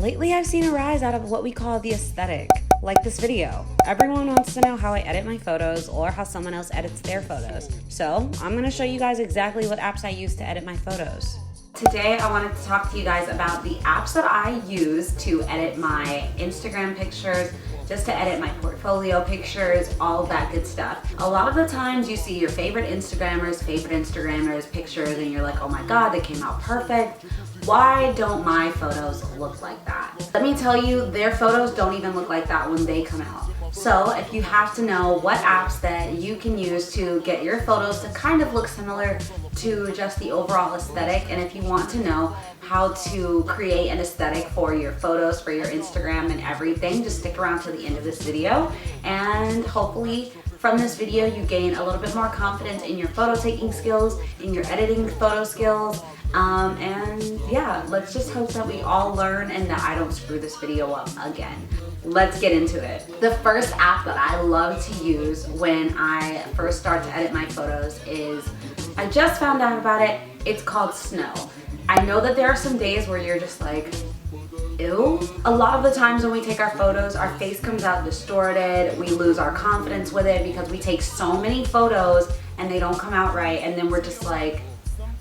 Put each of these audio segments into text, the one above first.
Lately, I've seen a rise out of what we call the aesthetic, like this video. Everyone wants to know how I edit my photos or how someone else edits their photos. So I'm gonna show you guys exactly what apps I use to edit my photos. Today, I wanted to talk to you guys about the apps that I use to edit my Instagram pictures, just to edit my portfolio pictures, all that good stuff. A lot of the times you see your favorite Instagrammers pictures and you're like, oh my God, they came out perfect. Why don't my photos look like that? Let me tell you, their photos don't even look like that when they come out. So if you have to know what apps that you can use to get your photos to kind of look similar to just the overall aesthetic, and if you want to know how to create an aesthetic for your photos, for your Instagram and everything, just stick around to the end of this video, and hopefully from this video you gain a little bit more confidence in your photo taking skills, in your editing photo skills, and yeah, let's just hope that we all learn and that I don't screw this video up again. Let's get into it. The first app that I love to use when I first start to edit my photos is, I just found out about it, it's called Snow. I know that there are some days where you're just like, ew. A lot of the times when we take our photos, our face comes out distorted, we lose our confidence with it because we take so many photos and they don't come out right, and then we're just like,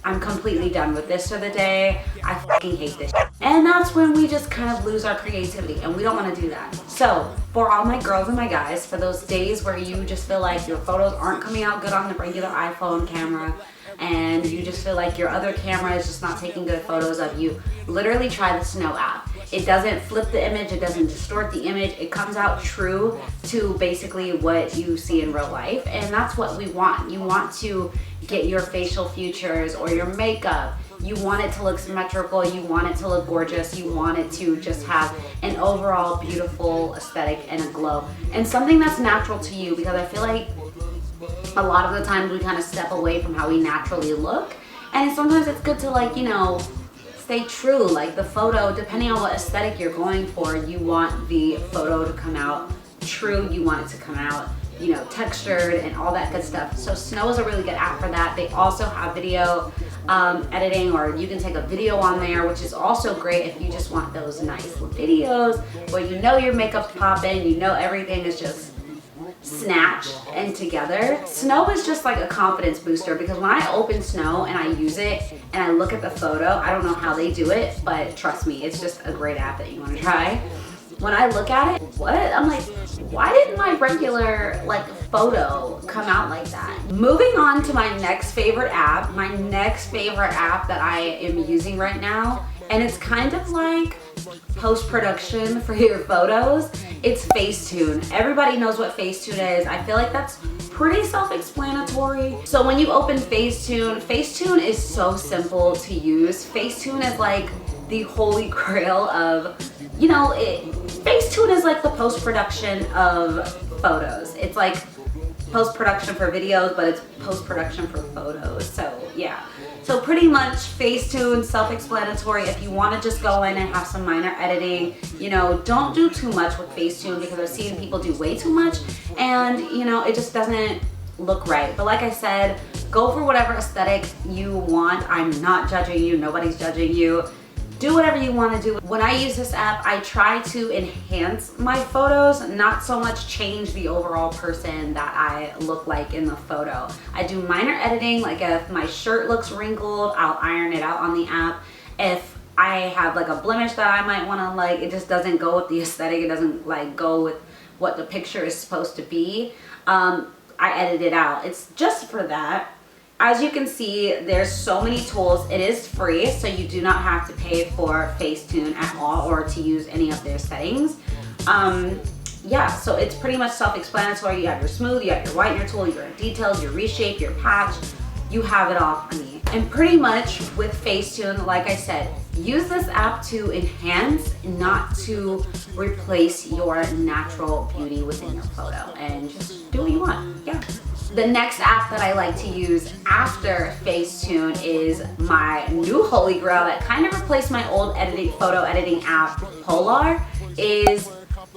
I'm completely done with this for the day. I fucking hate this shit. And that's when we just kind of lose our creativity, and we don't want to do that. So for all my girls and my guys, for those days where you just feel like your photos aren't coming out good on the regular iPhone camera, and you just feel like your other camera is just not taking good photos of you, literally try the Snow app. It doesn't flip the image, it doesn't distort the image, it comes out true to basically what you see in real life, and that's what we want. You want to get your facial features or your makeup, you want it to look symmetrical, you want it to look gorgeous, you want it to just have an overall beautiful aesthetic and a glow, and something that's natural to you, because I feel like a lot of the times we kind of step away from how we naturally look, and sometimes it's good to, like, you know, stay true. Like the photo, depending on what aesthetic you're going for, you want the photo to come out true, you want it to come out, you know, textured and all that good stuff. So Snow is a really good app for that. They also have video editing, or you can take a video on there, which is also great if you just want those nice videos where you know your makeup's popping, you know everything is just snatched and together. Snow is just like a confidence booster, because when I open Snow and I use it and I look at the photo, I don't know how they do it, but trust me, it's just a great app that you want to try. When I look at it, I'm like, why didn't my regular like photo come out like that? Moving on to my next favorite app, that I am using right now, and it's kind of like post-production for your photos. It's Facetune. Everybody knows what Facetune is. I feel like that's pretty self-explanatory. So when you open Facetune is so simple to use. Facetune is like the holy grail of, you know, Facetune is like the post-production of photos. It's like post-production for videos, but it's post-production for photos. So yeah. So pretty much Facetune, self-explanatory. If you want to just go in and have some minor editing, you know, don't do too much with Facetune, because I've seen people do way too much and, you know, it just doesn't look right. But like I said, go for whatever aesthetic you want. I'm not judging you, nobody's judging you. Do whatever you want to do. When I use this app, I try to enhance my photos, not so much change the overall person that I look like in the photo. I do minor editing, like if my shirt looks wrinkled, I'll iron it out on the app. If I have like a blemish that I might want to, like, it just doesn't go with the aesthetic, it doesn't like go with what the picture is supposed to be, I edit it out. It's just for that. As you can see, there's so many tools. It is free, so you do not have to pay for Facetune at all or to use any of their settings. Yeah, so it's pretty much self-explanatory. You have your smooth, you have your whitener tool, your details, your reshape, your patch. You have it all, honey. And pretty much with Facetune, like I said, use this app to enhance, not to replace your natural beauty within your photo, and just do what you want. Yeah. The next app that I like to use after Facetune is my new holy grail that kind of replaced my old photo editing app, Polar, is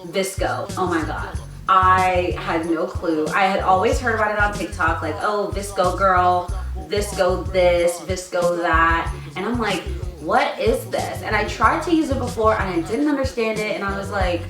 Visco. Oh my God. I had no clue. I had always heard about it on TikTok, like, oh, Visco girl, Visco this, Visco that. And I'm like, what is this? And I tried to use it before and I didn't understand it, and I was like,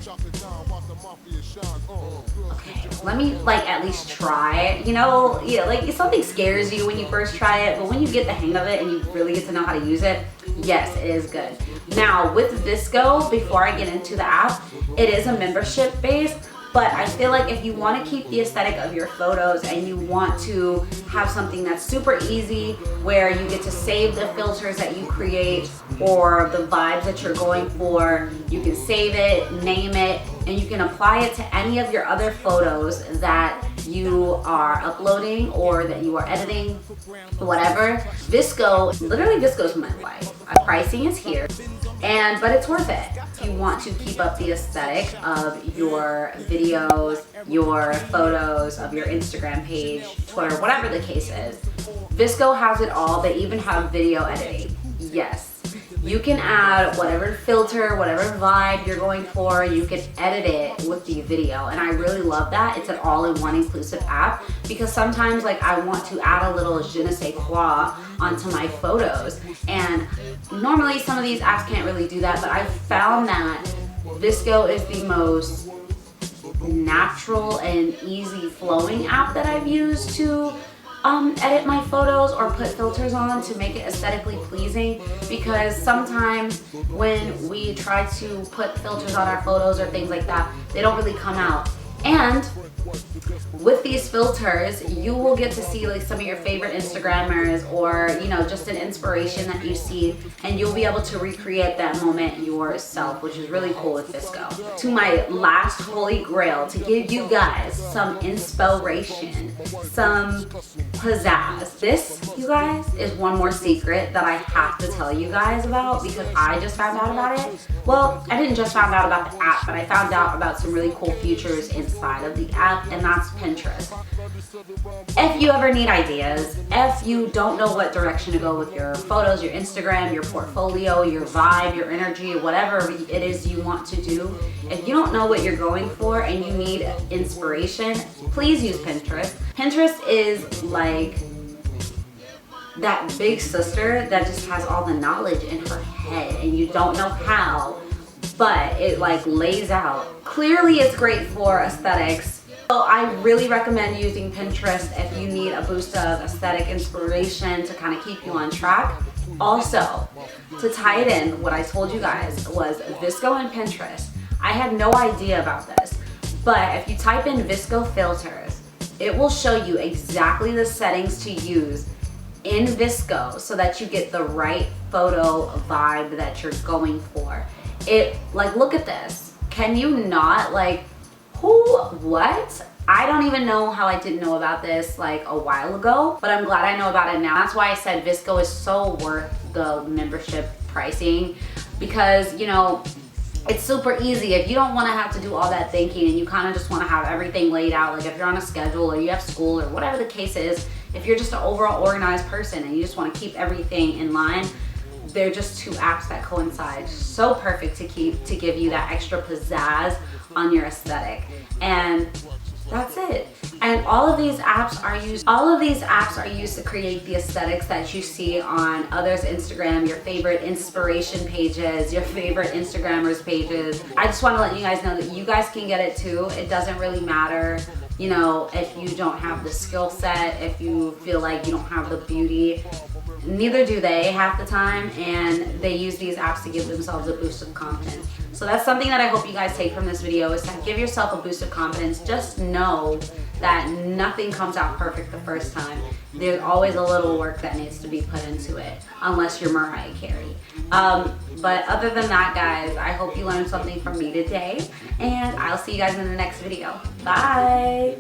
okay, let me like at least try it. You know, yeah, like something scares you when you first try it, but when you get the hang of it and you really get to know how to use it, yes, it is good. Now with Visco, before I get into the app, it is a membership based, but I feel like if you want to keep the aesthetic of your photos and you want to have something that's super easy where you get to save the filters that you create or the vibes that you're going for, you can save it, name it, and you can apply it to any of your other photos that you are uploading or that you are editing, whatever. Visco, literally Visco's my life. Pricing is here, but it's worth it. If you want to keep up the aesthetic of your videos, your photos, of your Instagram page, Twitter, whatever the case is, Visco has it all. They even have video editing. Yes. You can add whatever filter, whatever vibe you're going for, you can edit it with the video. And I really love that. It's an all-in-one inclusive app because sometimes like I want to add a little je ne sais quoi onto my photos. And normally some of these apps can't really do that, but I found that Visco is the most natural and easy flowing app that I've used to edit my photos or put filters on to make it aesthetically pleasing, because sometimes when we try to put filters on our photos or things like that, they don't really come out. And with these filters, you will get to see like some of your favorite Instagrammers or, you know, just an inspiration that you see, and you'll be able to recreate that moment yourself, which is really cool with Visco. To my last holy grail, to give you guys some inspiration, some pizzazz. This, you guys, is one more secret that I have to tell you guys about because I just found out about it. Well, I didn't just find out about the app, but I found out about some really cool features inside of the app, and that's Pinterest. If you ever need ideas, if you don't know what direction to go with your photos, your Instagram, your portfolio, your vibe, your energy, whatever it is you want to do, if you don't know what you're going for and you need inspiration, please use Pinterest. Pinterest is like that big sister that just has all the knowledge in her head and you don't know how, but it like lays out. Clearly it's great for aesthetics. So I really recommend using Pinterest if you need a boost of aesthetic inspiration to kind of keep you on track. Also, to tie it in, what I told you guys was Visco and Pinterest. I had no idea about this, but if you type in Visco filters, it will show you exactly the settings to use in Visco so that you get the right photo vibe that you're going for. It, like, look at this. Can you not, like, what? I don't even know how I didn't know about this like a while ago, but I'm glad I know about it now. That's why I said Visco is so worth the membership pricing, because, you know, it's super easy. If you don't want to have to do all that thinking and you kind of just want to have everything laid out, like if you're on a schedule or you have school or whatever the case is, if you're just an overall organized person and you just want to keep everything in line, they're just two apps that coincide so perfect to give you that extra pizzazz on your aesthetic. And that's it. And all of these apps are used to create the aesthetics that you see on others' Instagram, your favorite inspiration pages, your favorite Instagrammers pages. I just want to let you guys know that you guys can get it too. It doesn't really matter, you know, if you don't have the skill set, if you feel like you don't have the beauty. Neither do they half the time, and they use these apps to give themselves a boost of confidence. So that's something that I hope you guys take from this video, is to give yourself a boost of confidence. Just know that nothing comes out perfect the first time. There's always a little work that needs to be put into it, unless you're Mariah Carey. But other than that, guys, I hope you learned something from me today, and I'll see you guys in the next video. Bye!